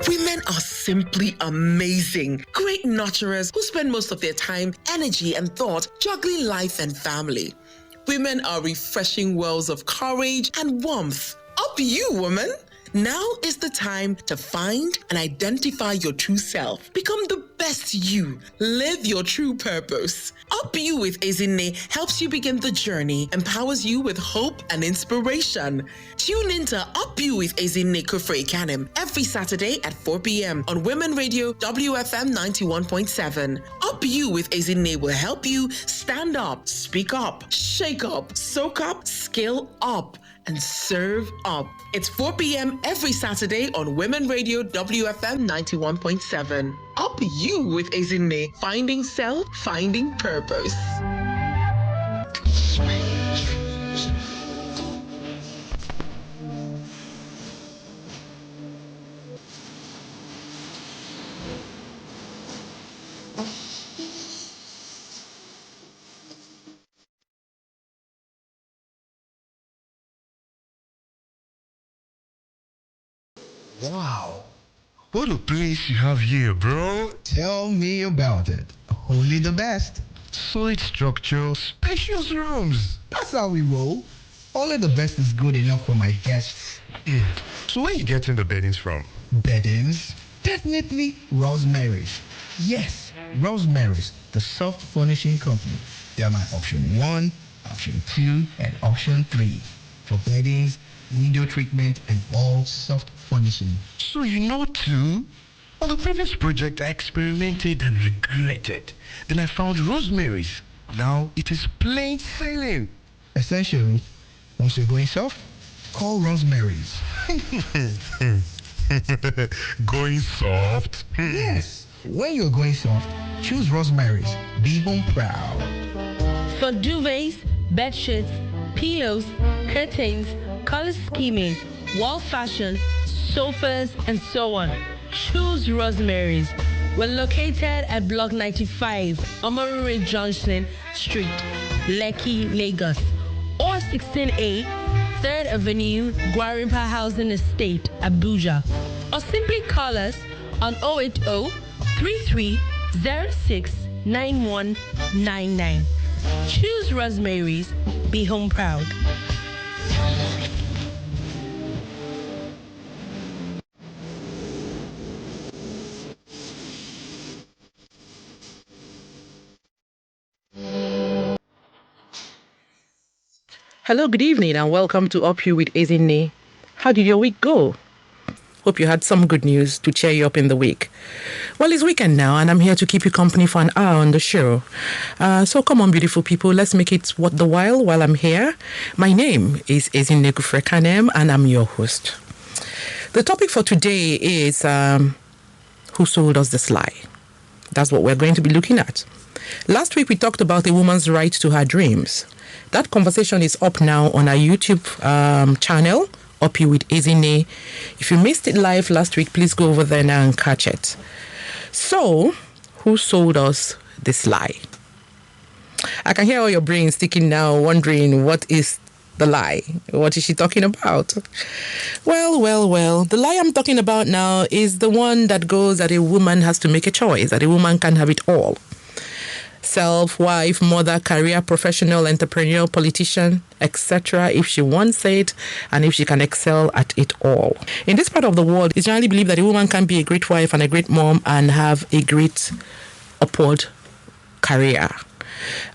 Women are simply amazing. Great nurturers who spend most of their time, energy, and thought juggling life and family. Women are refreshing wells of courage and warmth. Up you, woman! Now is the time to find and identify your true self. Become the best you. Live your true purpose. Up You with Ezinne helps you begin the journey, empowers you with hope and inspiration. Tune in to Up You with Ezinne every Saturday at 4 p.m. on Women Radio WFM 91.7. Up You with Ezinne will help you stand up, speak up, shake up, soak up, skill up, and serve up. It's 4 p.m. every Saturday on Women Radio WFM 91.7. Up You with Ezinne, finding self, finding purpose. Wow, what a place you have here, bro. Tell me about it. Only the best. Solid structure, spacious rooms. That's how we roll. Only the best is good enough for my guests. So where are you getting the beddings from? Beddings? Definitely Rosemary's. Yes, Rosemary's, the soft furnishing company. They are my option 1, option 2, and option 3 for beddings, window treatment, and all soft furnishing. So you know too? On the previous project, I experimented and regretted. Then I found Rosemary's. Now it is plain sailing. Essentially, once you're going soft, call Rosemary's. Going soft? Yes, when you're going soft, choose Rosemary's. Be home proud. For duvets, bedsheets, pillows, curtains, color scheming, wall fashion, sofas, and so on, choose Rosemary's. We're located at Block 95, Omorure Junction Street, Lekki, Lagos, or 16A, 3rd Avenue, Gwarinpa Housing Estate, Abuja. Or simply call us on 080-3306-9199. Choose Rosemary's. Be home proud. Hello, good evening, and welcome to Up You with Ezinne. How did your week go? Hope you had some good news to cheer you up in the week. Well, it's weekend now, and I'm here to keep you company for an hour on the show. So come on, beautiful people, let's make it worth the while I'm here. My name is Ezinne, and I'm your host. The topic for today is who sold us this lie? That's what we're going to be looking at. Last week, we talked about a woman's right to her dreams. That conversation is up now on our YouTube channel, Up You with Ezinne. If you missed it live last week, please go over there now and catch it. So, who sold us this lie? I can hear all your brains ticking now, wondering what is the lie? What is she talking about? Well, the lie I'm talking about now is the one that goes that a woman has to make a choice, that a woman can have it all. Self, wife, mother, career, professional, entrepreneur, politician, etc. if she wants it and if she can excel at it all. In this part of the world, it's generally believed that a woman can be a great wife and a great mom and have a great upward career.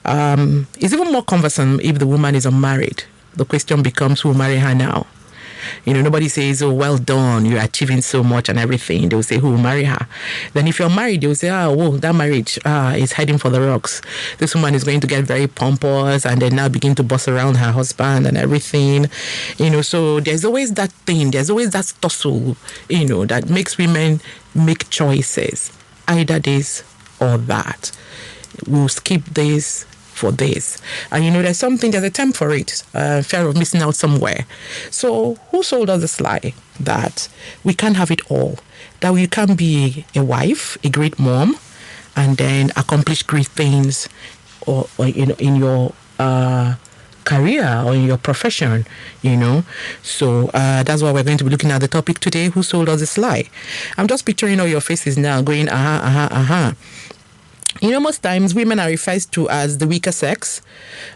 It's even more cumbersome if the woman is unmarried. The question becomes, who will marry her now? You know, nobody says, oh, well done, you're achieving so much and everything. They'll say, who will marry her? Then if you're married, they'll say, that marriage is heading for the rocks. This woman is going to get very pompous and then now begin to boss around her husband and everything. You know, so there's always that thing, there's always that tussle, you know, that makes women make choices, either this or that. We'll skip this for this. And you know, there's a term for it, fear of missing out somewhere. So who sold us this lie that we can't have it all, that we can be a wife, a great mom, and then accomplish great things or you know, in your career or in your profession, So that's why we're going to be looking at the topic today, who sold us this lie? I'm just picturing all your faces now going, most times women are referred to as the weaker sex,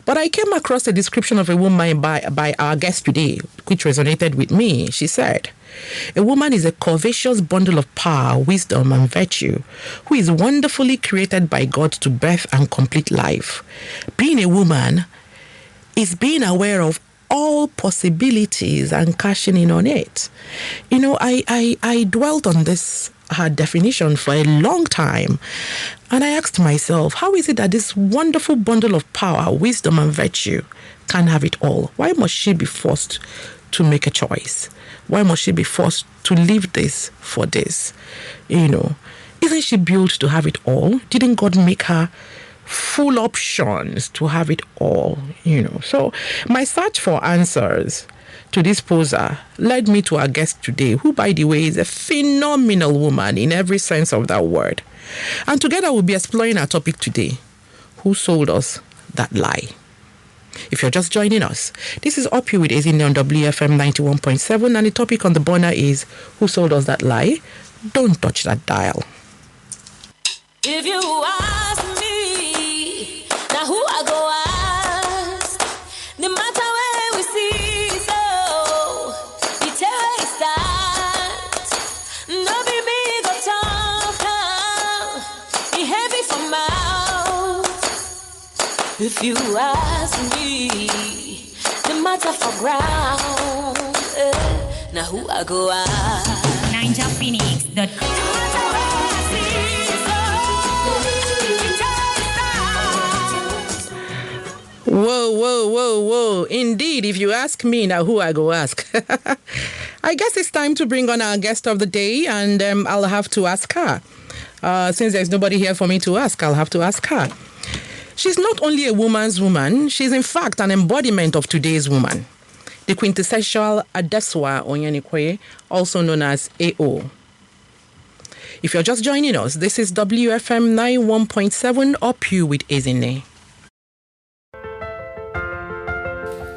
but I came across a description of a woman by our guest today, which resonated with me. She said, a woman is a curvaceous bundle of power, wisdom, and virtue, who is wonderfully created by God to birth and complete life. Being a woman is being aware of all possibilities and cashing in on it. I dwelt on this her definition for a long time, and I asked myself, how is it that this wonderful bundle of power, wisdom, and virtue can have it all? Why must she be forced to make a choice? Why must she be forced to leave this for this? Isn't she built to have it all? Didn't God make her full options to have it all? So my search for answers to this poser led me to our guest today, who, by the way, is a phenomenal woman in every sense of that word. And together we'll be exploring our topic today, who sold us that lie? If you're just joining us, this is Up You with Ezinne on WFM 91.7, and the topic on the burner is, who sold us that lie? Don't touch that dial. If you ask me, now who I go ask? No matter where we see, so you tell where it starts. No be me go talk, be heavy for mouth. If you ask me, no matter for ground, now who I go ask? NinjaPhoenix.com. Whoa. Indeed, if you ask me, now who I go ask? I guess it's time to bring on our guest of the day, and I'll have to ask her. Since there's nobody here for me to ask, I'll have to ask her. She's not only a woman's woman, she's in fact an embodiment of today's woman. The quintessential Adesuwa Onyenokwe, also known as AO. If you're just joining us, this is WFM 91.7 Up You with Ezinne.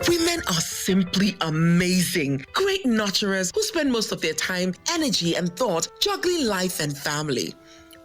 Women are simply amazing, great nurturers who spend most of their time, energy, and thought juggling life and family.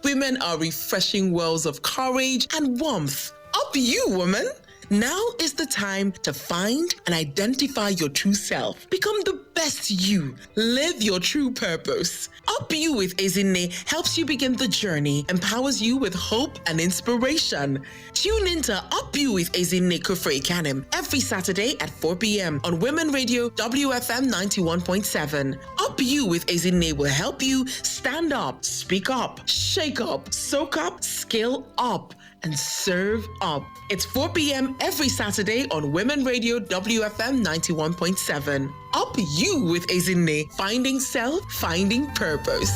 Women are refreshing wells of courage and warmth. Up you, woman! Now is the time to find and identify your true self. Become the best you. Live your true purpose. Up You with Ezinne helps you begin the journey, empowers you with hope and inspiration. Tune in to Up You with Ezinne Kufre Kanem every Saturday at 4 p.m. on Women Radio WFM 91.7. Up You with Ezinne will help you stand up, speak up, shake up, soak up, skill up, and serve up. It's 4 p.m. every Saturday on Women Radio WFM 91.7. Up You with Ezinne, finding self, finding purpose.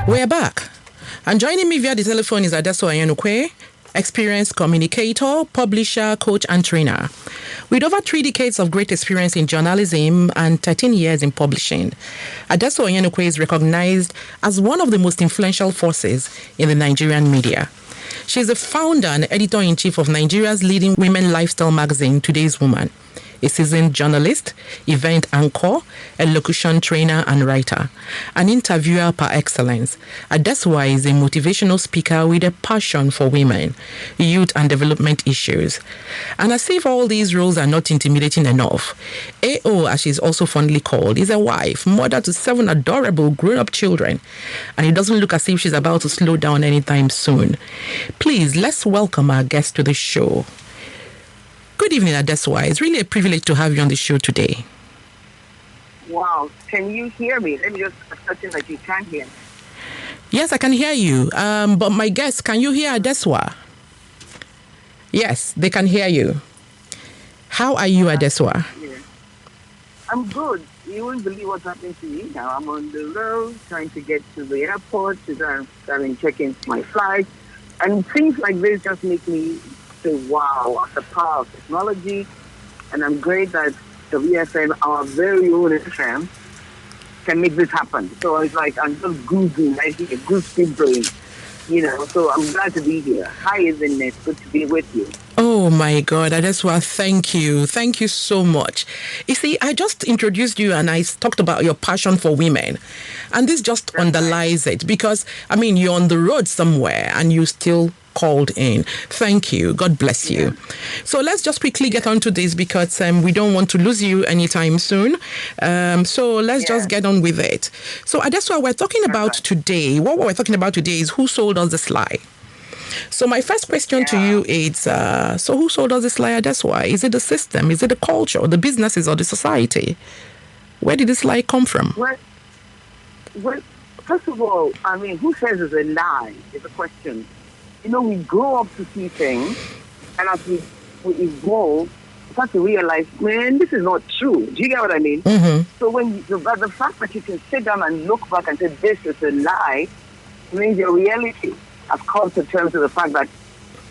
We're back. And joining me via the telephone is Adesuwa Onyenokwe, experienced communicator, publisher, coach, and trainer. With over 3 decades of great experience in journalism and 13 years in publishing, Adesuwa Onyenokwe is recognized as one of the most influential forces in the Nigerian media. She is the founder and editor-in-chief of Nigeria's leading women lifestyle magazine, Today's Woman, a seasoned journalist, event anchor, elocution trainer and writer, an interviewer par excellence. Adesuwa is a motivational speaker with a passion for women, youth and development issues. And as if all these roles are not intimidating enough, AO, as she's also fondly called, is a wife, mother to 7 adorable grown-up children, and it doesn't look as if she's about to slow down anytime soon. Please, let's welcome our guest to the show. Good evening, Adesuwa. It's really a privilege to have you on the show today. Wow. Can you hear me? Let me just assume that you can hear me. Yes, I can hear you. But my guest, can you hear Adesuwa? Yes, they can hear you. How are you, Adesuwa? Yeah. I'm good. You won't believe what's happening to me now. I'm on the road trying to get to the airport to go and check in my flight. And things like this just make me say, wow, the power of technology. And I'm great that WFM, our very own FM, can make this happen. So it's like I'm just googling, I think a good speed brain, So I'm glad to be here. Hi, Ezinne. It's good to be with you. Oh, Oh my God, Adesuwa, thank you. Thank you so much. You see, I just introduced you and I talked about your passion for women. And this just underlies it because, I mean, you're on the road somewhere and you still called in. Thank you. God bless you. So let's just quickly get on to this because we don't want to lose you anytime soon. So let's just get on with it. So Adesuwa, we're talking about today. What we're talking about today is who sold us this lie. So my first question to you is, so who sold us this lie? Adesuwa? Is it the system? Is it the culture, or the businesses, or the society? Where did this lie come from? Well, first of all, I mean, who says it's a lie is the question. You know, we grow up to see things, and as we evolve, we start to realize, man, this is not true. Do you get what I mean? Mm-hmm. So the fact that you can sit down and look back and say, this is a lie, means your reality has come to terms with the fact that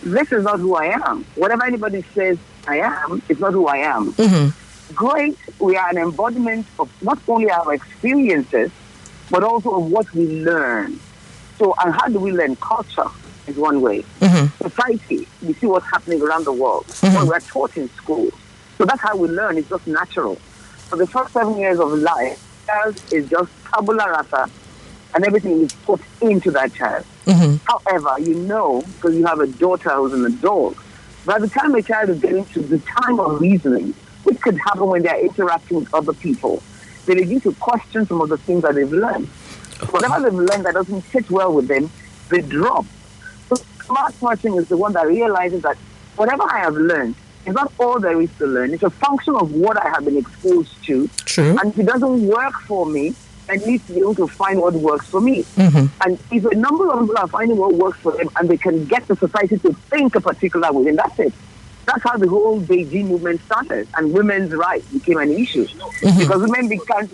this is not who I am. Whatever anybody says I am, it's not who I am. Mm-hmm. Great, we are an embodiment of not only our experiences, but also of what we learn. So, and how do we learn? Culture is one way. Mm-hmm. Society, we see what's happening around the world. Mm-hmm. What we're taught in schools. So that's how we learn. It's just natural. For the first 7 years of life, is just tabula rasa, and everything is put into that child. Mm-hmm. However, you know, because you have a daughter who's an adult, by the time a child is getting to the time of reasoning, which could happen when they're interacting with other people, they begin to question some of the things that they've learned. Whatever they've learned that doesn't sit well with them, they drop. So the smart person is the one that realizes that whatever I have learned is not all there is to learn. It's a function of what I have been exposed to. True. And if it doesn't work for me, I need to be able to find what works for me. Mm-hmm. And if a number of people are finding what works for them and they can get the society to think a particular way, then that's it. That's how the whole Beijing movement started. And women's rights became an issue. Mm-hmm. Because women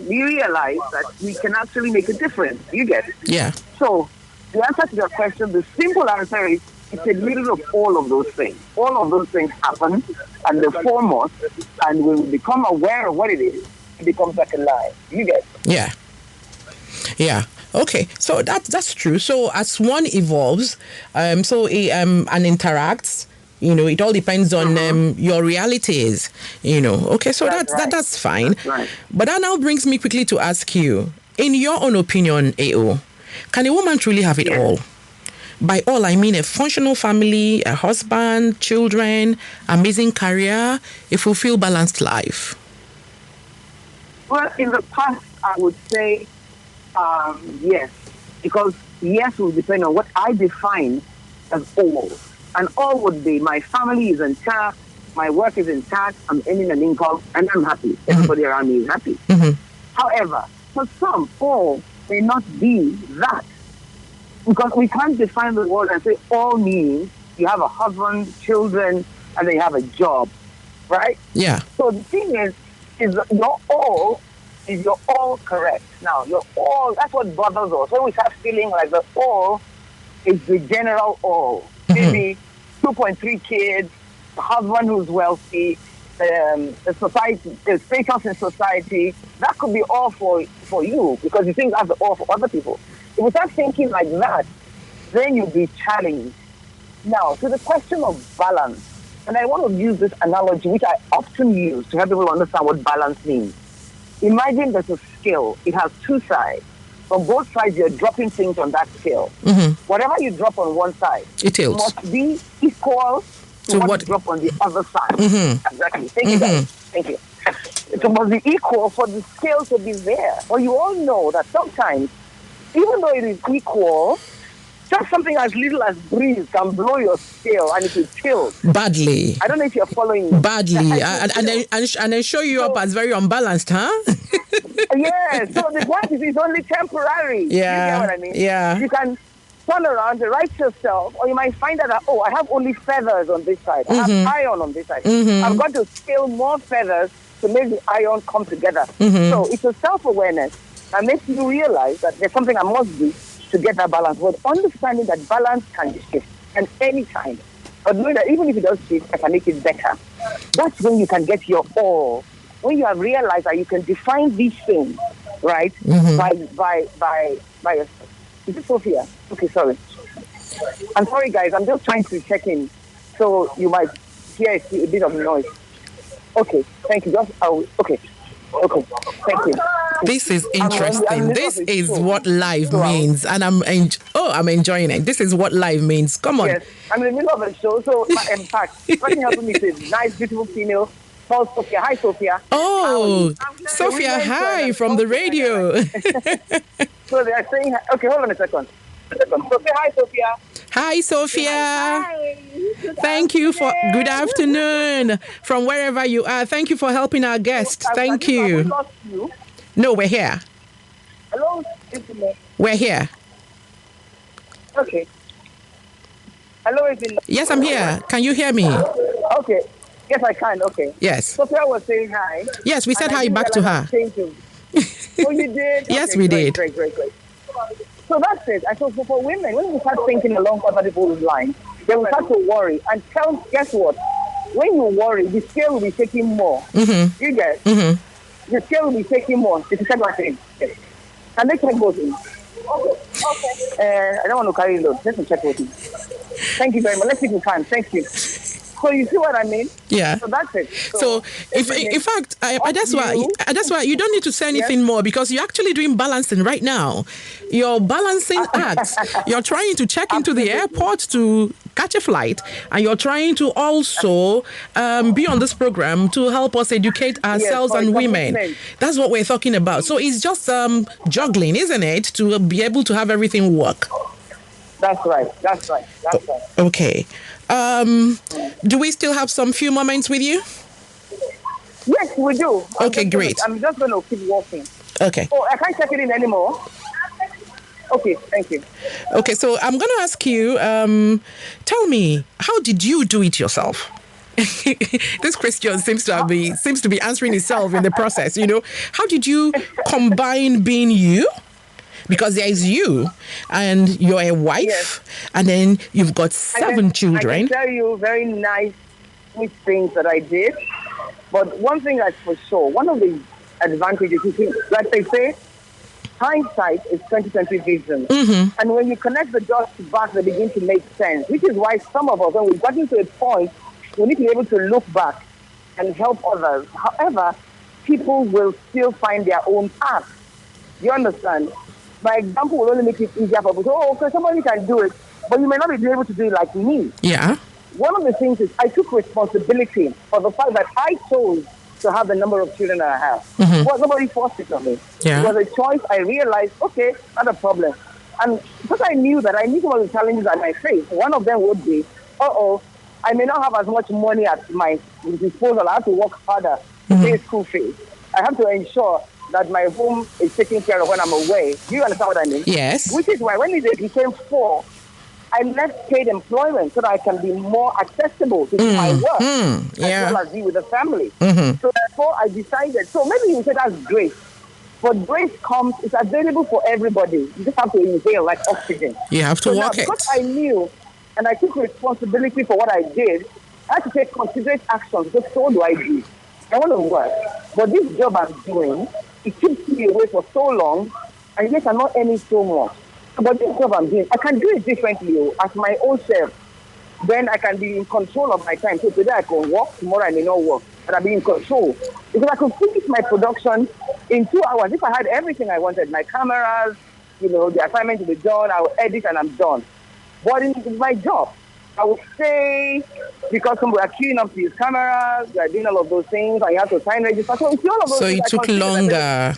we realized that we can actually make a difference. You get it? Yeah. So, the answer to your question, the simple answer is, it's a little of all of those things. All of those things happen and they form us. And when we become aware of what it is, it becomes like a lie. You get it? Yeah. Yeah. Okay. So that's true. So as one evolves, and interacts, you know, it all depends on your realities. You know. Okay. So that's fine. That's right. But that now brings me quickly to ask you, in your own opinion, AO, can a woman truly have it all? By all, I mean a functional family, a husband, children, amazing career, a fulfilled, balanced life. Well, in the past, I would say yes, because yes will depend on what I define as all. And all would be my family is intact, my work is intact, I'm earning an income, and I'm happy. Mm-hmm. Everybody around me is happy. Mm-hmm. However, for some, all may not be that. Because we can't define the word and say all means you have a husband, children, and then you have a job, right? Yeah. So the thing is your all is your all correct. Now, your all, that's what bothers us. When we start feeling like the all is the general all. Maybe 2.3 kids, a husband who's wealthy, the society, the status in society, that could be all for you because you think that's all for other people. If you start thinking like that, then you'll be challenged. Now, to the question of balance, and I want to use this analogy, which I often use to help people understand what balance means. Imagine there's a scale. It has two sides. On both sides, you're dropping things on that scale. Mm-hmm. Whatever you drop on one side, it tilts. Must be equal to what you drop on the other side. Mm-hmm. Exactly. Thank you, guys. Thank you. It must be equal for the scale to be there. But you all know that sometimes, even though it is equal, just something as little as breeze can blow your scale and it will tilt. Badly. I don't know if you're following. Badly. And then show you up as very unbalanced, huh? Yeah. So the point is it's only temporary. Yeah. You get what I mean? Yeah. You can turn around, right yourself, or you might find out that, I have only feathers on this side. I have iron on this side. Mm-hmm. I've got to scale more feathers to make the iron come together. Mm-hmm. So it's a self-awareness that makes you realize that there's something I must do to get that balance. But understanding that balance can shift at any time. But knowing that even if it does shift, I can make it better. That's when you can get your all. When you have realized that you can define these things, right? Mm-hmm. By yourself. Is it Sophia? Okay, sorry. I'm sorry, guys. I'm just trying to check in. So you might hear a bit of noise. Okay, thank you. Okay, thank you. This is interesting. This is what life means, and I'm enjoying it. This is what life means. Come on. Yes, I'm in the middle of a show, so in fact, what helping me is a nice, beautiful female called Sophia. Hi, Sophia. Oh, Sophia, hi from the radio. So they are saying, okay, hold on a second. Sophia, hi, Sophia. Hi, Sophia. Hi. Thank you for good afternoon from wherever you are. Thank you for helping our guest. Thank you. No, we're here. Hello, we're here. Okay. Hello, Ezinne. Yes, I'm here. Can you hear me? Okay. Yes, I can. Okay. Yes. Sophia was saying hi. Yes, we said hi back to her. Oh, you did? Yes, okay, we great, did. Great. So that's it. I thought for women, when we start thinking along other people's lines, they will start to worry. And guess what? When you worry, the scale will be taking more. Mm-hmm. You get? Mm-hmm. The scale will be taking more. It's the second thing. And let's check voting. Okay. I don't want to carry load. Let's check voting. Thank you very much. Let's see if we can. Thank you. So you see what I mean? Yeah. So that's it. So if, in fact, that's why you don't need to say anything more, because you're actually doing balancing right now. You're balancing acts. You're trying to check into the airport to catch a flight, and you're trying to also be on this program to help us educate ourselves and women. That's what we're talking about. So it's just juggling, isn't it, to be able to have everything work? That's right. Okay. Do we still have some few moments with you? Yes, we do. Okay, great. I'm just going to keep walking. Okay. Oh, I can't check it in anymore. Okay, thank you. Okay, so I'm going to ask you, tell me, how did you do it yourself? This question seems to be answering itself in the process, you know. How did you combine being you? Because there is you, and you're a wife, yes, and then you've got 7 children. I can tell you very nice, sweet things that I did. But one thing that's for sure, one of the advantages is, like they say, hindsight is 20/20 vision. Mm-hmm. And when you connect the dots back, they begin to make sense. Which is why some of us, when we've gotten to a point, we need to be able to look back and help others. However, people will still find their own path. You understand? My example will only make it easier for people. Oh, okay, somebody can do it, but you may not be able to do it like me. Yeah. One of the things is I took responsibility for the fact that I chose to have the number of children that I have. Mm-hmm. Well, nobody forced it on me. Yeah. It was a choice. I realized, okay, not a problem. And because I knew some of the challenges that I face. One of them would be, I may not have as much money at my disposal. I have to work harder to pay school fees. I have to ensure that my home is taken care of when I'm away. Do you understand what I mean? Yes. Which is why when it became 4, I left paid employment so that I can be more accessible to my work, as well as be with the family. Mm-hmm. So therefore, I decided, so maybe you say that's grace. But grace it's available for everybody. You just have to inhale like oxygen. You have to walk it. Because I knew and I took responsibility for what I did, I had to take considerate action because so do I do. I want to work. But this job I'm doing, it keeps me away for so long, and yet I'm not earning so much. But this job I'm doing, I can do it differently as my own self. Then I can be in control of my time. So today I can work, tomorrow I may not work, but I'll be in control. Because I could finish my production in 2 hours. If I had everything I wanted, my cameras, the assignment to be done, I will edit and I'm done. But in my job, I would stay because some are queuing up to use cameras, they're doing all of those things, and you have to sign register. So, all of those so things, it took longer.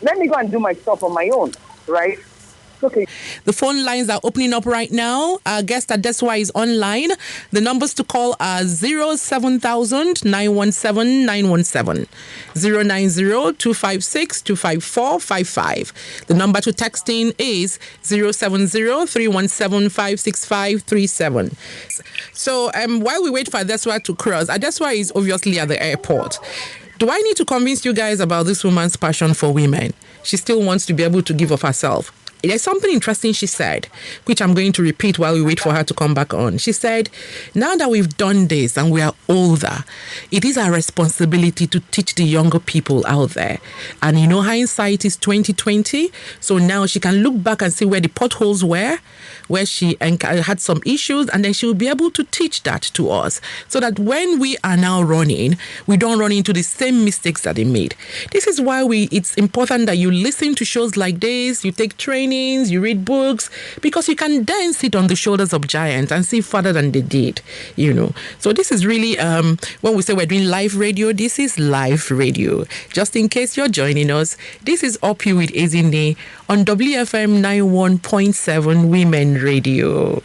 Let me go and do my stuff on my own, right? Okay. The phone lines are opening up right now. Our guest Adesuwa is online. The numbers to call are 07000 917 917, 090 256 25455. The number to text in is 070 317 56537. So while we wait for Adesuwa to cross, Adesuwa is obviously at the airport. Do I need to convince you guys about this woman's passion for women? She still wants to be able to give of herself. there's something interesting she said, which I'm going to repeat while we wait for her to come back on. She said, now that we've done this and we are older, it is our responsibility to teach the younger people out there. And hindsight is 2020. So now she can look back and see where the potholes were, where she had some issues, and then she will be able to teach that to us so that when we are now running, we don't run into the same mistakes that they made. This is why it's important that you listen to shows like this, you take trainings, you read books, because you can then sit on the shoulders of giants and see further than they did, So this is really, when we say we're doing live radio, this is live radio. Just in case you're joining us, this is Up You with Ezinne on WFM 91.7 Women Radio.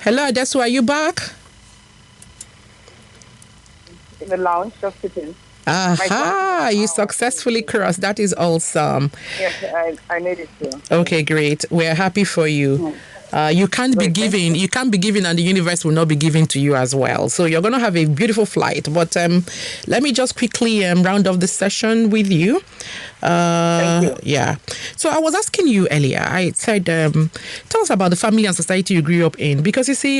Hello, Adesuwa, are you back? In the lounge, just sitting. Aha, you successfully crossed. That is awesome. Yes, I made it too. Okay, great. We're happy for you. You can't be giving, and the universe will not be giving to you as well. So you're going to have a beautiful flight. But let me just quickly round off the session with you. Thank you. Yeah. So I was asking you earlier, I said, tell us about the family and society you grew up in. Because you see,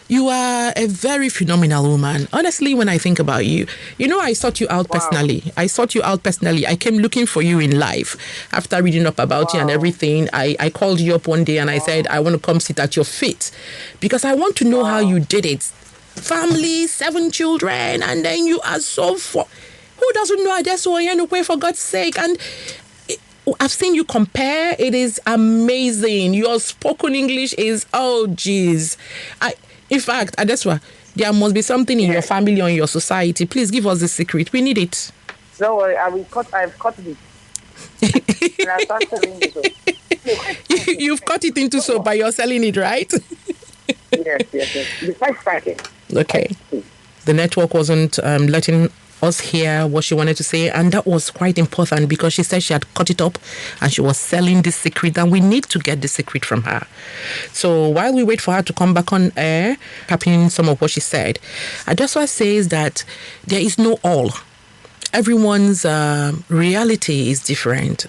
you are a very phenomenal woman. Honestly, when I think about you, I sought you out personally. I came looking for you in life after reading up about you and everything. I called you up one day and I said, I want to come sit at your feet because I want to know how you did it. Family, 7 children, and then you are so... Who doesn't know Adesuwa Onyenokwe, for God's sake? And I've seen you compare. It is amazing. Your spoken English is, oh, geez. In fact, Adesuwa, there must be something in your family or in your society. Please give us the secret. We need it. Don't worry, I've cut it. And I'll start selling it. You've cut it into soap, but you're selling it, right? Yes. Before starting. Okay. The network wasn't letting us hear what she wanted to say, and that was quite important because she said she had cut it up and she was selling the secret, and we need to get the secret from her. So while we wait for her to come back on air, capping some of what she said, Adesuwa says that there is no all. Everyone's reality is different,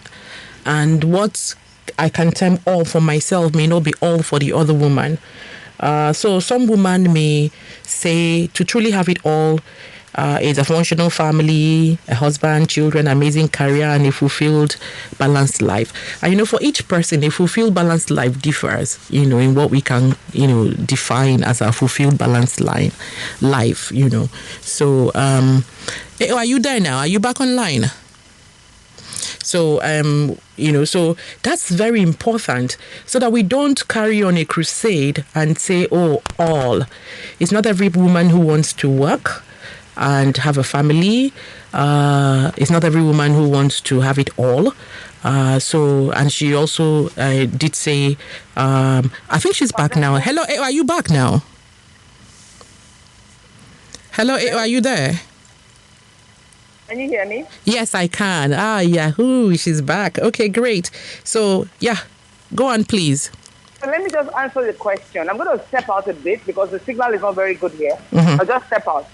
and what I can term all for myself may not be all for the other woman. So some women may say to truly have it all is a functional family, a husband, children, amazing career, and a fulfilled, balanced life. And, for each person, a fulfilled, balanced life differs, in what we can, define as a fulfilled, balanced life. So, are you there now? Are you back online? So, so that's very important so that we don't carry on a crusade and say, all. It's not every woman who wants to work and have a family. It's not every woman who wants to have it all. And she also did say, I think she's back now. Hello, are you back now? Hello, are you there? Can you hear me? Yes, I can. Yahoo, she's back. Okay, great. So, go on, please. So let me just answer the question. I'm going to step out a bit because the signal is not very good here. Mm-hmm. I'll just step out.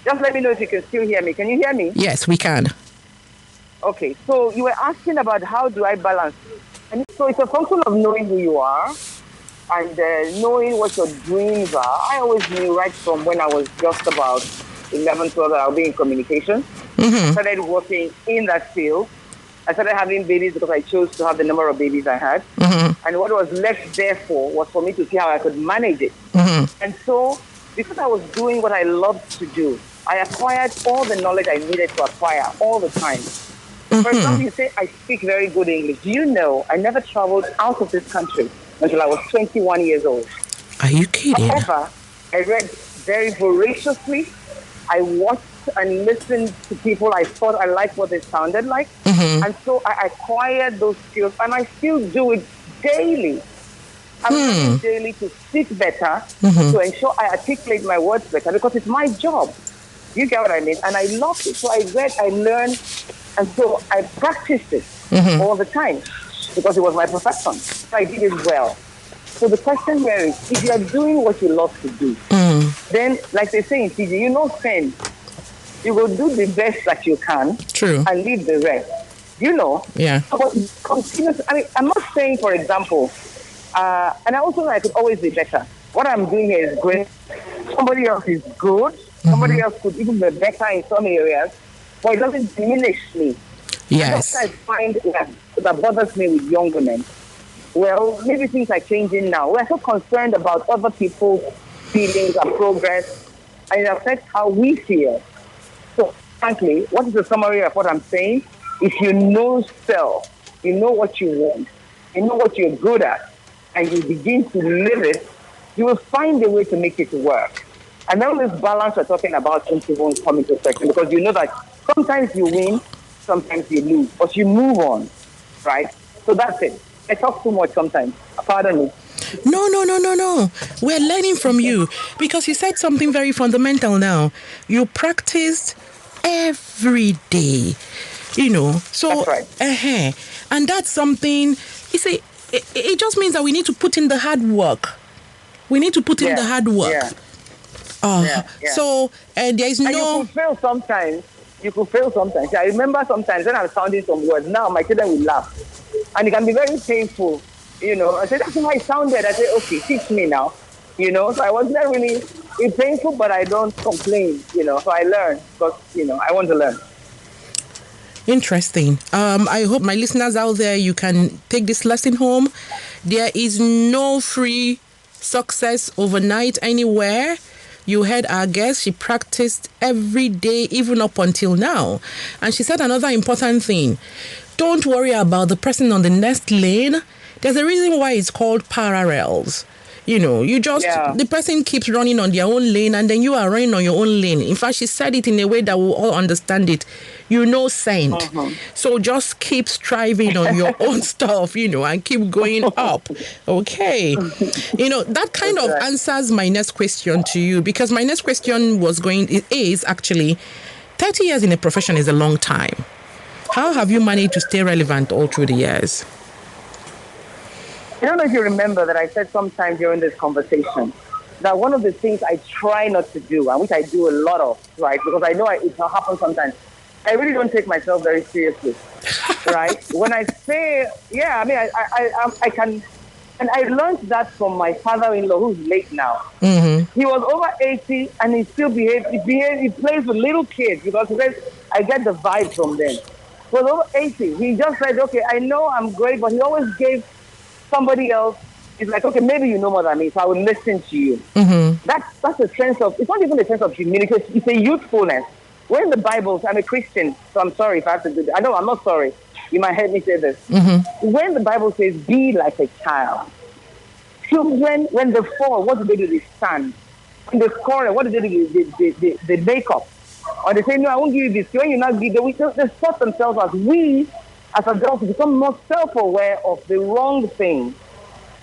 Just let me know if you can still hear me. Can you hear me? Yes, we can. Okay, so you were asking about how do I balance. And so it's a function of knowing who you are and knowing what your dreams are. I always knew right from when I was just about 11, 12 that I'll be in communication. Mm-hmm. I started working in that field. I started having babies because I chose to have the number of babies I had. Mm-hmm. And what was left there for was for me to see how I could manage it. Mm-hmm. And so, because I was doing what I loved to do, I acquired all the knowledge I needed to acquire all the time. Mm-hmm. For example, you say I speak very good English. Do you know I never traveled out of this country until I was 21 years old? Are you kidding? However, I read very voraciously. I watched and listened to people I thought I liked what they sounded like. Mm-hmm. And so I acquired those skills, and I still do it daily. I'm learning daily to speak better, to ensure I articulate my words better, because it's my job. You get what I mean? And I loved it. So I read, I learned, and so I practiced it all the time because it was my profession. So I did it well. So the question here is, if you are doing what you love to do, then, like they say in TG, sin. You will do the best that you can. True. And leave the rest. Yeah. But continuous. I mean, I'm not saying, for example, and I also know I could always be better. What I'm doing here is great. Somebody else is good. Somebody else could even be better in some areas, but it doesn't diminish me. Yes. I find that bothers me with young women. Well, maybe things are changing now. We're so concerned about other people's feelings and progress, and it affects how we feel. So, frankly, what is the summary of what I'm saying? If you know self, you know what you want, you know what you're good at, and you begin to live it, you will find a way to make it work. And then this balance we're talking about won't come into question, because you know that sometimes you win, sometimes you lose, but you move on, right? So that's it. I talk too much sometimes. Pardon me. No. We're learning from you, because you said something very fundamental now. You practiced every day, So, that's right. And that's something, you see, it just means that we need to put in the hard work. We need to put in the hard work. Yeah. So, there is and no... you could fail sometimes. I remember sometimes when I was sounding some words, now my children will laugh. And it can be very painful, I said, that's how I sounded. I said, okay, teach me now, So I wasn't really painful, but I don't complain, So I learn because, I want to learn. Interesting. I hope my listeners out there, you can take this lesson home. There is no free success overnight anywhere. You heard our guest. She practiced every day, even up until now. And she said another important thing. Don't worry about the person on the next lane. There's a reason why it's called parallels. The person keeps running on their own lane, and then you are running on your own lane. In fact, she said it in a way that we'll all understand it. Saint. So just keep striving on your own stuff, and keep going up. Okay. That kind of answers my next question to you, because my next question is actually 30 years in a profession is a long time. How have you managed to stay relevant all through the years? I don't know if you remember that I said sometime during this conversation that one of the things I try not to do, and which I do a lot of, right, because I know it will happen sometimes, I really don't take myself very seriously, right? When I say, I can And I learned that from my father-in-law, who's late now. Mm-hmm. He was over 80 and he still behaves. He plays with little kids because he says, I get the vibe from them. He was over 80. He just said, okay, I know I'm great, but he always gave somebody else. He's like, okay, maybe you know more than me, so I will listen to you. Mm-hmm. That's a sense of, it's not even a sense of humility, it's a youthfulness. We're in the Bible, I'm a Christian, so I'm sorry if I have to do that. I know, I'm not sorry. You might hear me say this. Mm-hmm. When the Bible says, be like a child, children, when they fall, what do they do? They stand. When they quarrel, what do they do? They make up. Or they say, no, I won't give you this. When you not give, they spot themselves as we, as adults, become more self-aware of the wrong thing.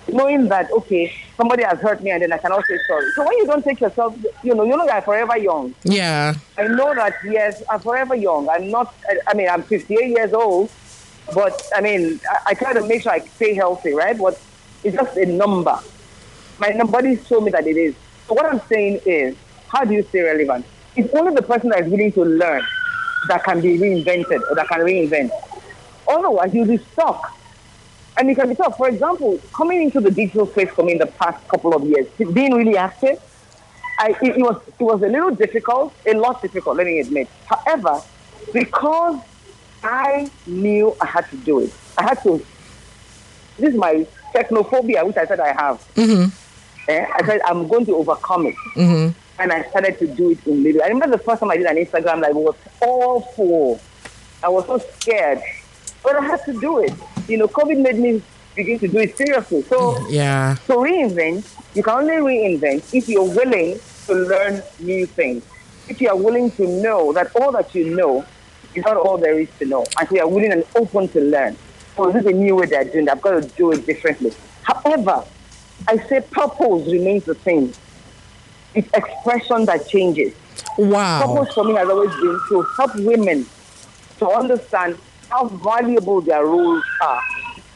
Knowing that, okay, somebody has hurt me and then I cannot say sorry. So when you don't take yourself, you know you're forever young. Yeah. I know that, yes, I'm forever young. I'm 58 years old, but I try to make sure I stay healthy, right? But it's just a number. My body showed me that it is. So what I'm saying is, how do you stay relevant? It's only the person that is willing to learn that can be reinvented or that can reinvent. Otherwise, you'll be stuck. And you can be tough. For example, coming into the digital space for me in the past couple of years, being really active, it was a little difficult, a lot difficult, let me admit. However, because I knew I had to do it, this is my technophobia, which I said I have. Mm-hmm. I said, I'm going to overcome it. Mm-hmm. And I started to do it in little. I remember the first time I did an Instagram Live, it was awful. I was so scared. But I had to do it. You know, COVID made me begin to do it seriously. So, yeah. So reinvent, you can only reinvent if you're willing to learn new things. If you are willing to know that all that you know is not all there is to know. And so you are willing and open to learn. So this is a new way they're doing it. I've got to do it differently. However, I say purpose remains the same. It's expression that changes. Wow. Purpose for me has always been to help women to understand how valuable their roles are.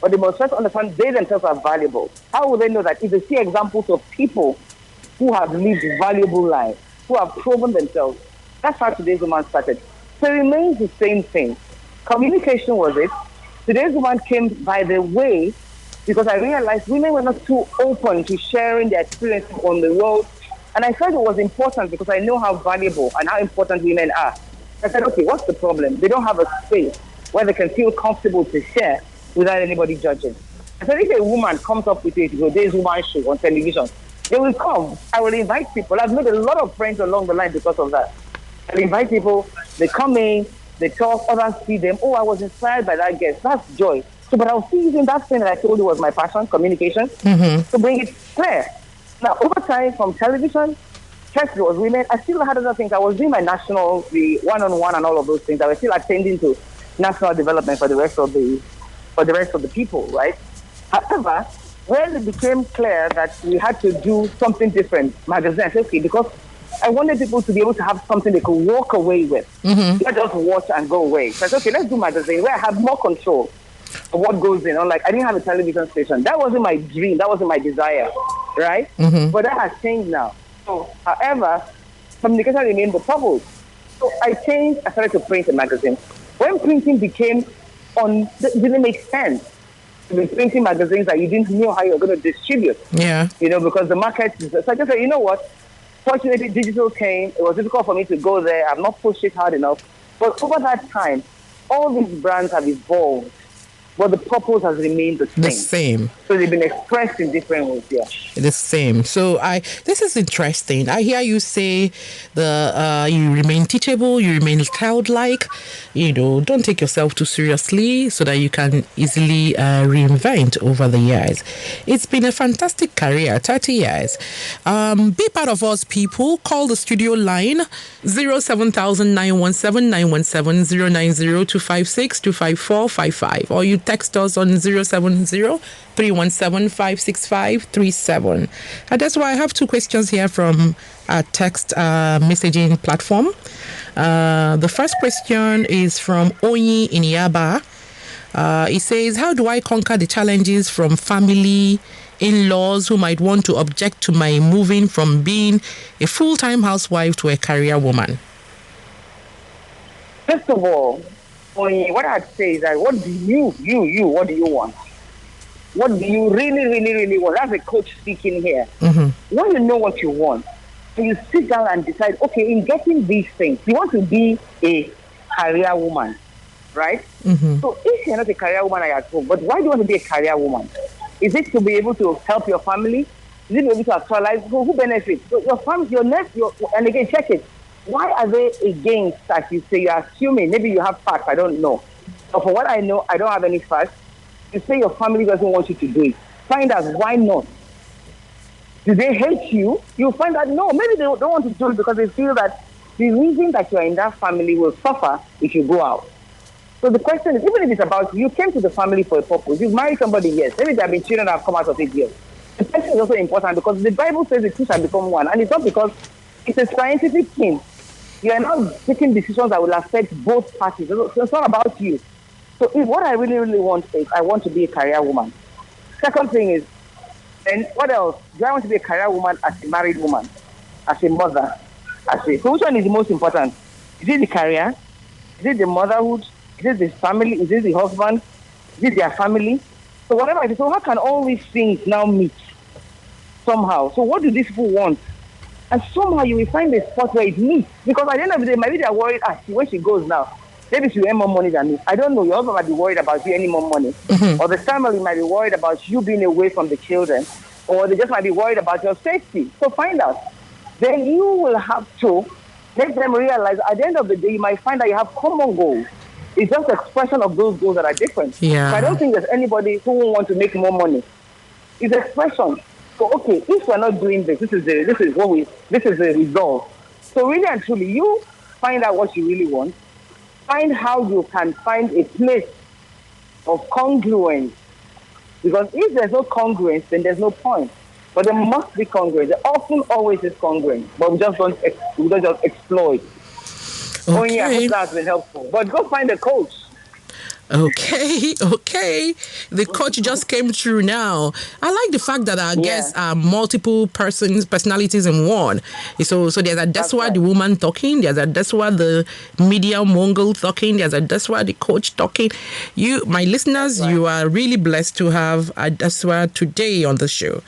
But they must first understand they themselves are valuable. How will they know that? If they see examples of people who have lived valuable lives, who have proven themselves, that's how today's woman started. So it remains the same thing. Communication was it. Today's woman came by the way because I realized women were not too open to sharing their experiences on the road. And I felt it was important because I know how valuable and how important women are. I said, okay, what's the problem? They don't have a space where they can feel comfortable to share without anybody judging. I said, if a woman comes up with a today's woman show on television, they will come. I will invite people. I've made a lot of friends along the line because of that. I'll invite people, they come in, they talk, others see them. Oh, I was inspired by that guest. That's joy. So, but I'll see using that thing that I told you was my passion, communication, to bring it clear. Now, over time, from television, first it was women. I still had other things. I was doing my national, the one-on-one and all of those things. I was still attending to national development for the rest of the people, right? However, when it became clear that we had to do something different, magazine, I said, okay, because I wanted people to be able to have something they could walk away with, not just watch and go away. So I said, okay, let's do magazine where I have more control of what goes in. Like, I didn't have a television station. That wasn't my dream. That wasn't my desire, right? But that has changed now. So, however, communication remained the purpose. So I changed. I started to print a magazine. When printing didn't make sense. To be printing magazines that you didn't know how you were going to distribute. Yeah. You know, because the market. So I just said, you know what? Fortunately, digital came. It was difficult for me to go there. I've not pushed it hard enough. But over that time, all these brands have evolved. But the purpose has remained the same. The same. So they've been expressed in different ways, yeah. The same. So this is interesting. I hear you say you remain teachable, you remain childlike, don't take yourself too seriously so that you can easily reinvent over the years. It's been a fantastic career, 30 years. Be part of us, people. Call the studio line 070917917090256254555, or you text us on 070-317-56537. That's why I have two questions here from our text messaging platform. The first question is from Onyi in Yaba. It says, how do I conquer the challenges from family, in-laws who might want to object to my moving from being a full-time housewife to a career woman? First of all, what I'd say is that what do you want? What do you really, really, really want? That's a coach speaking here. When you know what you want, so you sit down and decide, okay, in getting these things, you want to be a career woman, right? So if you're not a career woman at home, but why do you want to be a career woman? Is it to be able to help your family? Is it to be able to actualize? Who benefits? So your family, and again, check it. Why are they against, as you say, you're assuming, maybe you have facts, I don't know. But for what I know, I don't have any facts. You say your family doesn't want you to do it. Find out why not. Do they hate you? You'll find out, no, maybe they don't want to do it because they feel that the reason that you're in that family will suffer if you go out. So the question is, even if it's about you came to the family for a purpose, you've married somebody, yes. Maybe there have been children that have come out of it, yes. The question is also important because the Bible says the two shall become one. And it's not because it's a scientific thing. You are not taking decisions that will affect both parties. So it's not about you. So if what I really, really want is I want to be a career woman. Second thing is, and what else? Do I want to be a career woman as a married woman, as a mother? So which one is the most important? Is it the career? Is it the motherhood? Is it the family? Is it the husband? Is it their family? So whatever it is, so how can all these things now meet somehow? So what do these people want? And somehow you will find a spot where it meets. Because at the end of the day, maybe they're worried, where she goes now. Maybe she will earn more money than me. I don't know. Your husband might be worried about you earning more money. Or the family might be worried about you being away from the children. Or they just might be worried about your safety. So find out. Then you will have to make them realize at the end of the day, you might find that you have common goals. It's just expression of those goals that are different. Yeah. So I don't think there's anybody who won't want to make more money. It's expression. So okay, if we're not doing this, this is the resolve. So really and truly, you find out what you really want. Find how you can find a place of congruence. Because if there's no congruence, then there's no point. But there must be congruence. There often always is congruence. But we don't just exploit. Okay. Oh yeah, I hope that's been helpful. But go find a coach. Okay. The coach just came through now. I like the fact that our guests are multiple personalities in one. So there's Adesuwa, right, the woman talking. There's Adesuwa, the media mogul talking. There's Adesuwa, the coach talking. You, my listeners, right, you are really blessed to have Adesuwa today on the show.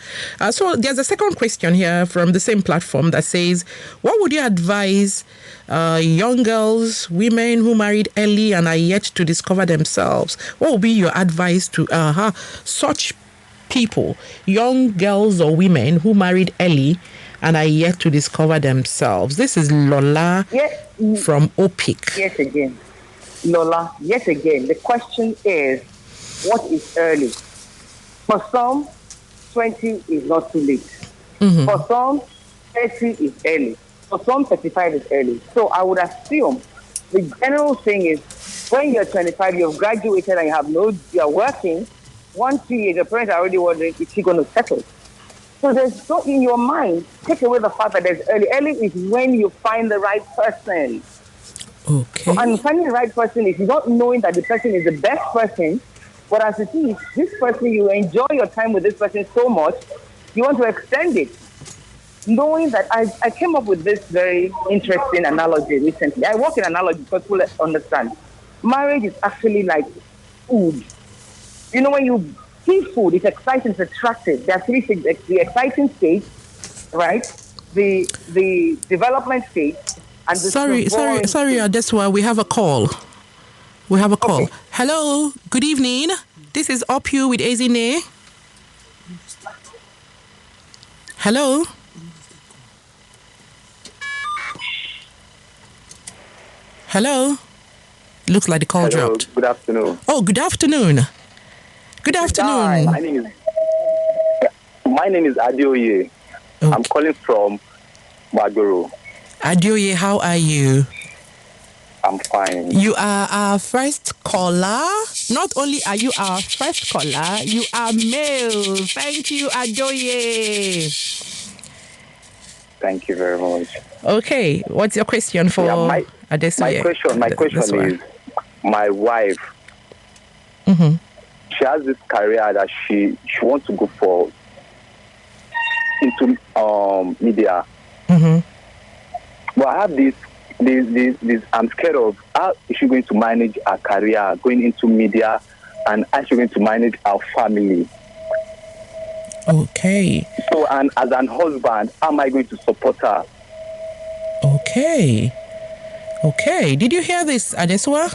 So there's a second question here from the same platform that says, what would you advise young girls, women who married early and are yet to discover themselves? What would be your advice to such people, young girls or women who married early and are yet to discover themselves? This is Lola from OPIC. Yes, again. Lola, yes, again. The question is, what is early? For some, 20 is not too late. For some, 30 is early. For some, 35 is early. So I would assume the general thing is when you're 25, you've graduated and you're working, 1-2 years, your parents are already wondering, is she going to settle? So there's so in your mind, take away the fact that there's early. Early is when you find the right person. Okay. So, and finding the right person is not knowing that the person is the best person, but as it is, this person, you enjoy your time with this person so much, you want to extend it. Knowing that I came up with this very interesting analogy recently. I work in analogy because people understand. Marriage is actually like food. You know, when you see food, it's exciting, it's attractive. There are three things: the exciting stage, right? The development stage, and the sorry, Adesuwa, we have a call. Okay. Hello, good evening. This is Up with Ezinne. Hello. Hello. Looks like the call dropped. Good afternoon. Oh, good afternoon. Good afternoon. Hi, my name is Adesuwa. Okay. I'm calling from Magoro. Adesuwa, how are you? I'm fine. You are our first caller. Not only are you our first caller, you are male. Thank you, Adesuwa. Thank you very much. Okay, what's your question for Adesuwa? My question is, my wife, she has this career that she wants to go for into media. But I have this, I'm scared of how is she going to manage her career going into media and how is she going to manage our family. Okay. So, and as an husband, how am I going to support her? Okay. Okay. Did you hear this, Adesuwa?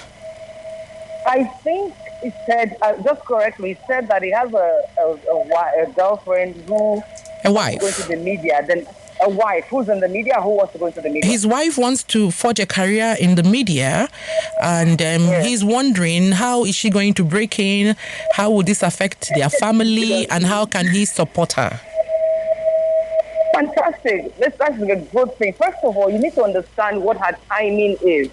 I think he said, just correct me, he said that he has a girlfriend who A wife. going to the media, then a wife who's in the media who wants to go into the media. His wife wants to forge a career in the media, and he's wondering how is she going to break in, how would this affect their family, and how can he support her? Fantastic. That's a good thing. First of all, you need to understand what her timing is.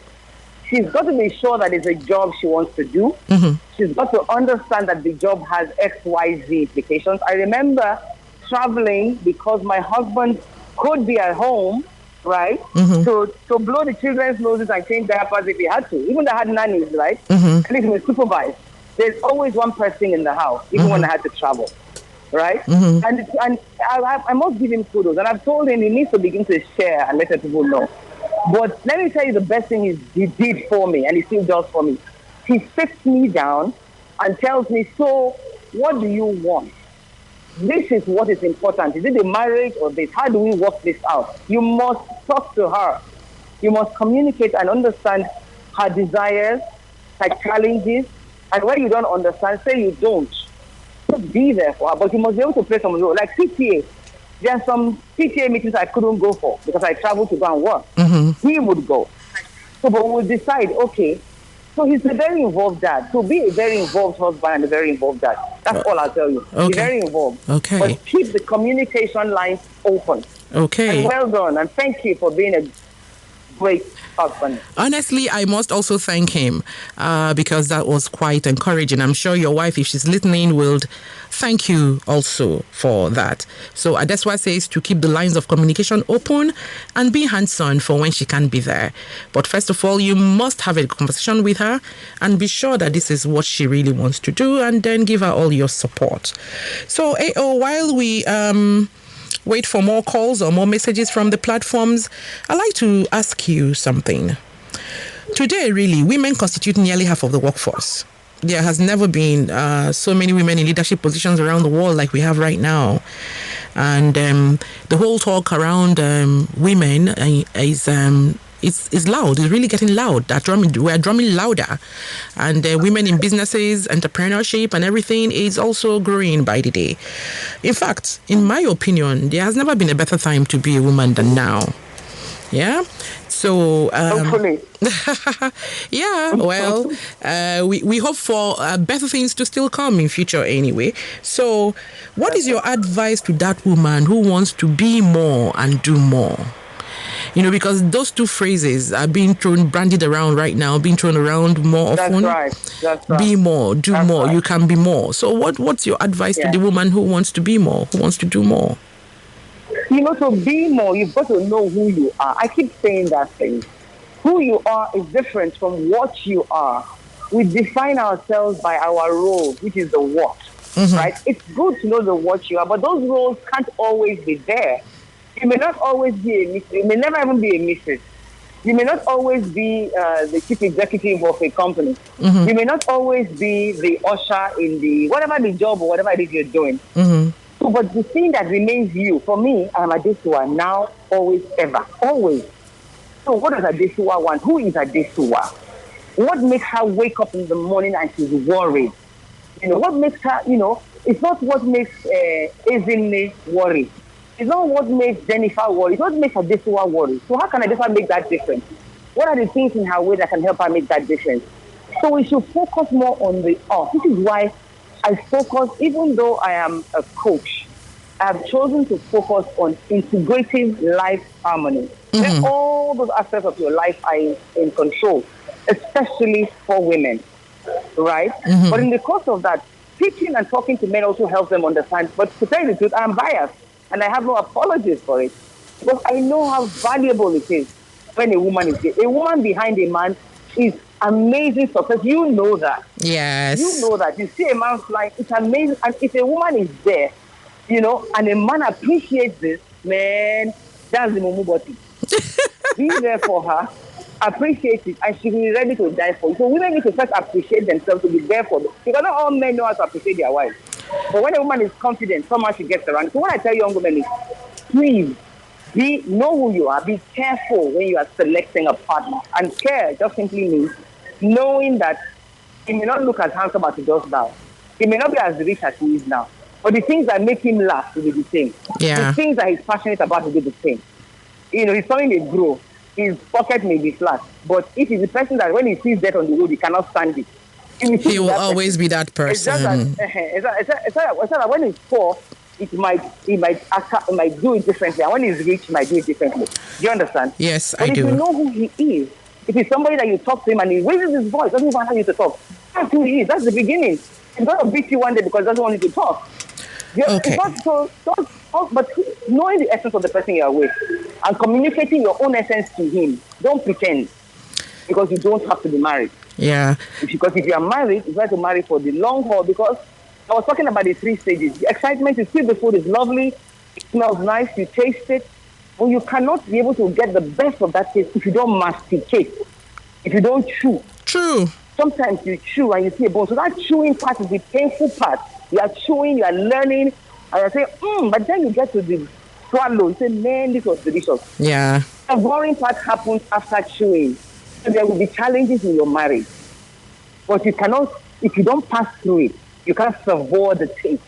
She's got to be sure that it's a job she wants to do. Mm-hmm. She's got to understand that the job has XYZ implications. I remember traveling because my husband could be at home, right? Mm-hmm. To blow the children's noses and change diapers if he had to. Even though I had nannies, right? Mm-hmm. At least he was supervised. There's always one person in the house, even when I had to travel, right? Mm-hmm. And I must give him kudos. And I've told him he needs to begin to share and let people know. But let me tell you the best thing he did for me, and he still does for me. He sits me down and tells me, so what do you want? This is what is important. Is it a marriage or this? How do we work this out? You must talk to her. You must communicate and understand her desires, her challenges. And when you don't understand, say you don't. Just be there for her. But you must be able to play some role. Like PTA. There are some PTA meetings I couldn't go for because I traveled to go and work. Mm-hmm. He would go. So, but we'll decide, okay. So he's a very involved dad. So be a very involved husband and a very involved dad. That's all I'll tell you. Okay. Be very involved. Okay. But keep the communication lines open. Okay. And well done. And thank you for being a great husband. Honestly, I must also thank him because that was quite encouraging. I'm sure your wife, if she's listening, will thank you also for that. So Adesuwa says to keep the lines of communication open and be hands-on for when she can't be there. But first of all, you must have a conversation with her and be sure that this is what she really wants to do, and then give her all your support. So while we wait for more calls or more messages from the platforms, I'd like to ask you something. Today, really, women constitute nearly half of the workforce. There has never been so many women in leadership positions around the world like we have right now. And the whole talk around women is loud. It's really getting loud. We're drumming louder. And women in businesses, entrepreneurship and everything is also growing by the day. In fact, in my opinion, there has never been a better time to be a woman than now. Yeah? So, Hopefully. yeah, well, we hope for better things to still come in future anyway. So, what is your advice to that woman who wants to be more and do more? You know, because those two phrases are being branded around right now, being thrown around more often. That's right. Be more, do more, right. You can be more. So what's your advice to the woman who wants to be more, who wants to do more? You know, to be more, you've got to know who you are. I keep saying that thing. Who you are is different from what you are. We define ourselves by our roles, which is the what, right? It's good to know the what you are, but those roles can't always be there. You may not always be a Mrs. You may never even be a Mrs. You may not always be the chief executive of a company. You may not always be the usher in the whatever the job or whatever it is you're doing. So, but the thing that remains you, for me, I'm Adesuwa now, always, ever, always. So what does Adesuwa want? Who is Adesuwa? What makes her wake up in the morning and she's worried? You know, what makes her, you know, it's not what makes Ezinne worry. It's not what makes Jennifer worry. It's what makes Adesuwa worry. So how can Adesuwa make that difference? What are the things in her way that can help her make that difference? So we should focus more on the off. This is why I focus, even though I am a coach, I have chosen to focus on integrative life harmony. Where all those aspects of your life are in control, especially for women, right? But in the course of that, teaching and talking to men also helps them understand. But to tell you the truth, I'm biased, and I have no apologies for it. Because I know how valuable it is when a woman is there. A woman behind a man is amazing success. You know that. Yes. You know that. You see a man's life, it's amazing. And if a woman is there, you know, and a man appreciates this, man, that's the Momuboti. Be there for her, appreciate it, and she will be ready to die for you. So women need to first appreciate themselves to be there for them. Because not all men know how to appreciate their wives. But when a woman is confident, somehow she gets around. So what I tell young women is, please, know who you are. Be careful when you are selecting a partner. And care just simply means knowing that he may not look as handsome as he does now. He may not be as rich as he is now. But the things that make him laugh will be the same. Yeah. The things that he's passionate about will be the same. You know, his stomach may grow. His pocket may be flat. But if he's the person that when he sees death on the road, he cannot stand it. He will always be that person. It's just that when he's poor, he might do it differently. And when he's rich, he might do it differently. Do you understand? Yes, but I do. If you know who he is, if he's somebody that you talk to him and he raises his voice, doesn't even allow you to talk. That's who he is. That's the beginning. He's going to beat you one day because he doesn't want you to talk. Okay. But knowing the essence of the person you are with and communicating your own essence to him, don't pretend because you don't have to be married. Yeah. Because if you are married, you have to marry for the long haul. Because I was talking about the 3 stages. The excitement is still the food is lovely, it smells nice, you taste it. But you cannot be able to get the best of that taste if you don't masticate, if you don't chew. True. Sometimes you chew and you see a bone. So that chewing part is the painful part. You are chewing, you are learning, and you say, but then you get to the swallow. You say, man, this was delicious. Yeah. The boring part happens after chewing. So there will be challenges in your marriage. But you cannot, if you don't pass through it, you can't savour the taste.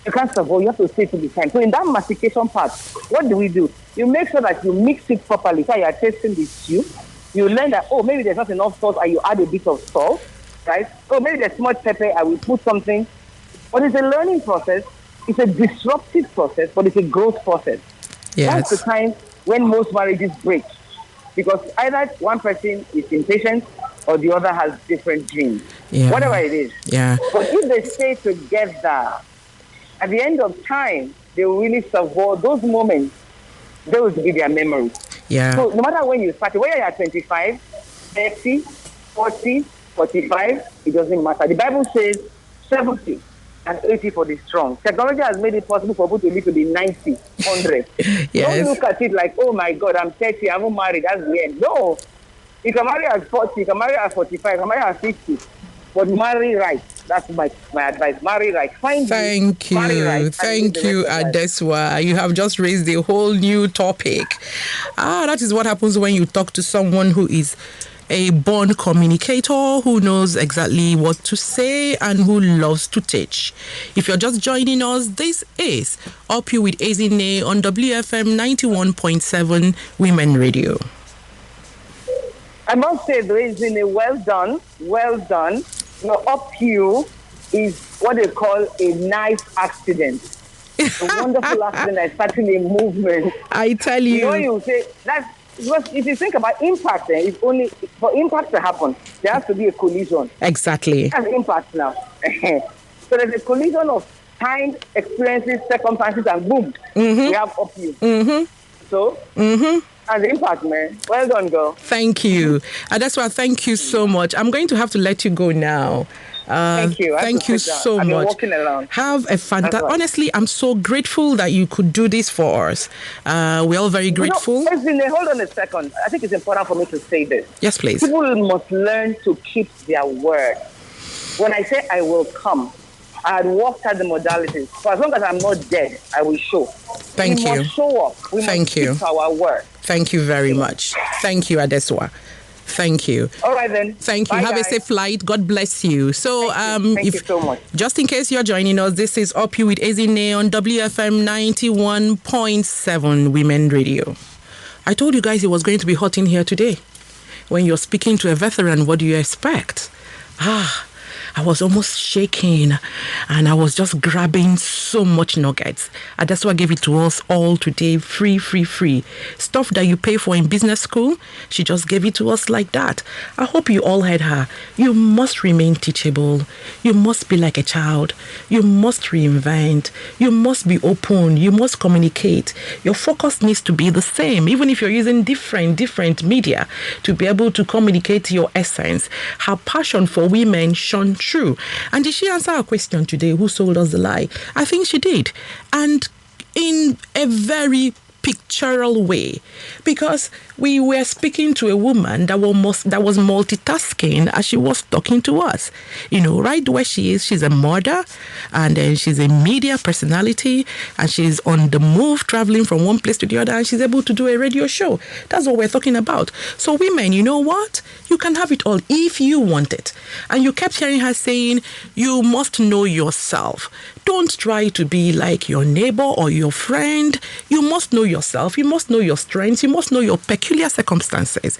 You can't savour, you have to stay to the time. So in that mastication part, what do? You make sure that you mix it properly. So you are tasting the stew. You learn that, maybe there's not enough salt, and you add a bit of salt, right? Maybe there's too much pepper, I will put something. But it's a learning process. It's a disruptive process, but it's a growth process. Yes. That's the time when most marriages break. Because either one person is impatient or the other has different dreams. Yeah. Whatever it is. Yeah. But if they stay together, at the end of time, they will really savour those moments. Those will be their memories. Yeah. So no matter when you start, whether you're 25, 30, 40, 45, it doesn't matter. The Bible says 70 and 80 for the strong. Technology has made it possible for people to live to be 90, 100. Yes. Don't look at it like, oh my God, I'm 30, I haven't married, that's the end. No. You can marry at 40, you can marry at 45, you can marry at 50. But marry right. That's my advice. Marry right. Thank you. Thank you, Adesuwa. You have just raised a whole new topic. That is what happens when you talk to someone who is a born communicator, who knows exactly what to say and who loves to teach. If you're just joining us, this is Up You with Ezinne on WFM 91.7 Women Radio. I must say, Ezinne, well done. Well done. Up You is what they call a nice accident. A wonderful accident that's starting a movement. I tell you. You know, you say, that's, because if you think about impact, it's only, for impact to happen, there has to be a collision. Exactly. That's impact now. So there's a collision of time, experiences, circumstances, and boom, we have Up You. So, and the impact, man. Well done, girl. Thank you. That's why thank you so much. I'm going to have to let you go now. Thank you. Thank you so I've been much. walking around. Have a fantastic. Honestly, I'm so grateful that you could do this for us. We're all very grateful. Ezinne, hold on a second. I think it's important for me to say this. Yes, please. People must learn to keep their word. When I say I will come, I had worked out the modalities. For as long as I'm not dead, I will show. Thank you. We must show up. We must keep our word. Thank you very much. Thank you, Adesuwa. Thank you. All right, then. Thank you. Bye, Have guys. a safe flight. God bless you. So, Thank you so much. Just in case you're joining us, this is Up You with Ezinne on WFM 91.7 Women Radio. I told you guys it was going to be hot in here today. When you're speaking to a veteran, what do you expect? I was almost shaking and I was just grabbing so much nuggets. And that's why I gave it to us all today, free. Stuff that you pay for in business school, she just gave it to us like that. I hope you all heard her. You must remain teachable. You must be like a child. You must reinvent. You must be open. You must communicate. Your focus needs to be the same, even if you're using different media to be able to communicate your essence. Her passion for women shone true. And did she answer our question today? Who sold us the lie? I think she did. And in a very pictorial way, because we were speaking to a woman that was multitasking as she was talking to us. Right where she is, she's a mother, and then she's a media personality, and she's on the move, traveling from one place to the other, and she's able to do a radio show. That's what we're talking about. So women, you know what? You can have it all if you want it. And you kept hearing her saying, you must know yourself. Don't try to be like your neighbor or your friend. You must know yourself. You must know your strengths. You must know your peculiar circumstances.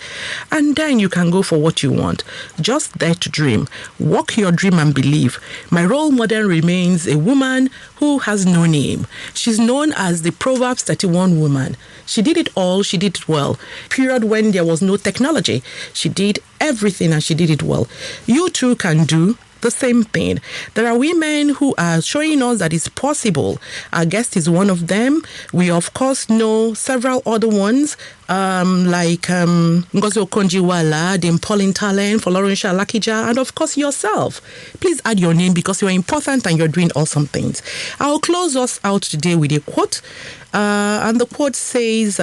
And then you can go for what you want. Just dare to dream. Walk your dream and believe. My role model remains a woman who has no name. She's known as the Proverbs 31 woman. She did it all. She did it well. Period when there was no technology. She did everything and she did it well. You too can do the same thing. There are women who are showing us that it's possible. Our guest is one of them. We of course know several other ones, like Ngozi Okonjo-Iweala, the Pauline Talent, Folorunsho Alakija, and of course yourself. Please add your name because you're important and you're doing awesome things. I'll close us out today with a quote, and the quote says,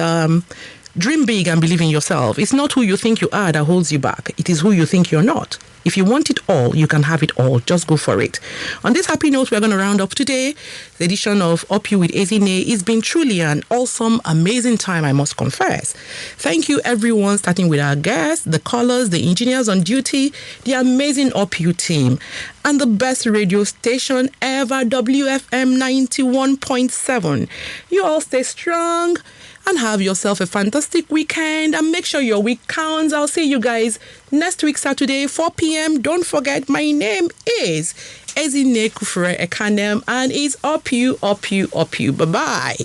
dream big and believe in yourself. It's not who you think you are that holds you back. It is who you think you're not. If you want it all, you can have it all. Just go for it. On this happy note, we're going to round up today. The edition of Up You with Ezinne. It's been truly an awesome, amazing time, I must confess. Thank you, everyone, starting with our guests, the callers, the engineers on duty, the amazing Up You team, and the best radio station ever, WFM 91.7. You all stay strong and have yourself a fantastic weekend, and make sure your week counts. I'll see you guys next week, Saturday, 4 p.m. Don't forget, my name is Ezinne Kufure Ekanem, and it's Up You, Up You, Up You. Bye-bye.